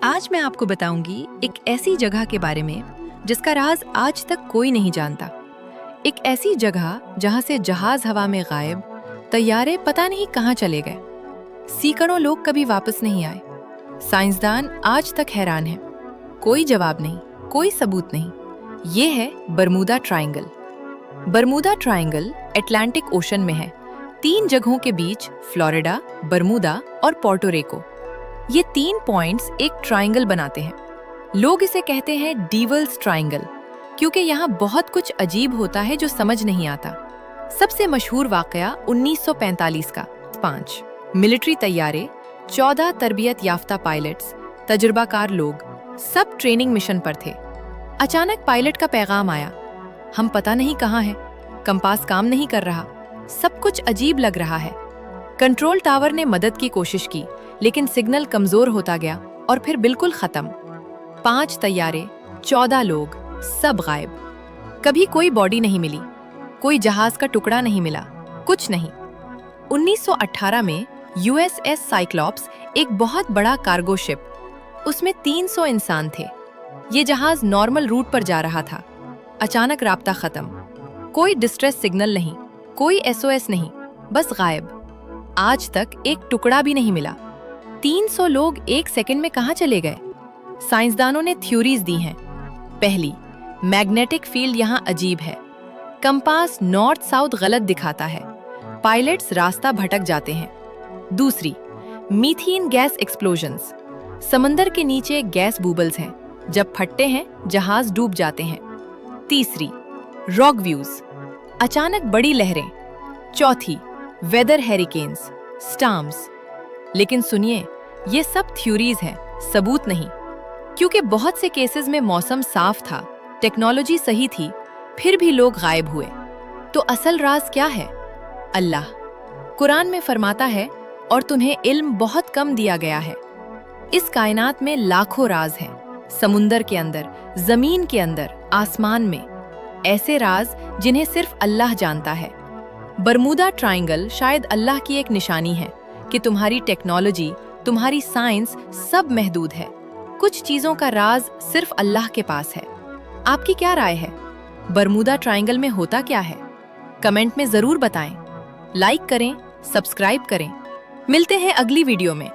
आज मैं आपको बताऊंगी एक ऐसी जगह के बारे में जिसका राज आज तक कोई नहीं जानता। एक ऐसी जगह जहां से जहाज हवा में गायब, तैयारे पता नहीं कहां चले गए, सैकड़ों लोग कभी वापस नहीं आए। साइंसदान आज तक हैरान हैं। कोई जवाब नहीं, कोई सबूत नहीं। ये है Bermuda triangle. Bermuda triangle Atlantic ocean में है। 3 जगहों के बीच फ्लोरिडा, बरमूदा और पोर्टो रिको। ये 3 पॉइंट्स एक ट्रायंगल बनाते हैं। लोग इसे कहते हैं डीवल्स ट्रायंगल क्योंकि यहाँ बहुत कुछ अजीब होता है जो समझ नहीं आता। सबसे मशहूर वाकया 1945 का। 5 मिलिट्री तैयारे, 14 तरबियत याफ्ता पायलट्स, तजुर्बाकार लोग, सब ट्रेनिंग मिशन पर थे। अचानक पायलट का पैगाम आया, हम पता नहीं कहाँ हैं, कंपास काम नहीं कर रहा, सब कुछ अजीब लग रहा है। कंट्रोल टावर ने मदद की कोशिश की, लेकिन सिग्नल कमजोर होता गया और फिर बिल्कुल खत्म। 5 तैयारे, 14 लोग, सब गायब। कभी कोई बॉडी नहीं मिली, कोई जहाज का टुकड़ा नहीं मिला, कुछ नहीं। 1918 में USS साइक्लॉप्स एक बहुत बड़ा कार्गो शिप, उसमें 300 इंसान थे। ये जहाज नॉर्मल रूट पर जा रहा था। अचानक राब्ता खत्म, कोई डिस्ट्रेस सिग्नल नहीं, कोई SOS नहीं, बस गायब। आज तक एक टुकड़ा भी नहीं मिला। 300 लोग 1 सेकंड में कहां चले गए? साइंसदानों ने थ्योरीज दी हैं। पहली, मैग्नेटिक फील्ड यहां अजीब है। कंपास नॉर्थ साउथ गलत दिखाता है, पायलट्स रास्ता भटक जाते हैं। दूसरी, मीथेन गैस एक्सप्लोजन्स। समंदर के नीचे गैस बूबल्स हैं, जब फटते हैं जहाज डूब जाते हैं। तीसरी, रॉक व्यूज, अचानक बड़ी लहरें। चौथी, वेदर हैरिकेन्स, स्टॉर्म्स। लेकिन सुनिए, ये सब थ्योरीज हैं, सबूत नहीं। क्योंकि बहुत से केसेस में मौसम साफ था, टेक्नोलॉजी सही थी, फिर भी लोग गायब हुए। तो असल राज क्या है? अल्लाह कुरान में फरमाता है, और तुम्हें इल्म बहुत कम दिया गया है। इस कायनात में लाखों राज हैं, समुंदर के अंदर, जमीन के अंदर, आसमान में। ऐसे राज जिन्हें सिर्फ अल्लाह जानता है। बरमूदा ट्रायंगल शायद अल्लाह की एक निशानी है कि तुम्हारी टेक्नोलॉजी, तुम्हारी साइंस सब महदूद है। कुछ चीजों का राज सिर्फ अल्लाह के पास है। आपकी क्या राय है? बरमूदा ट्रायंगल में होता क्या है? कमेंट में जरूर बताएं। लाइक करें, सब्सक्राइब करें। मिलते हैं अगली वीडियो में।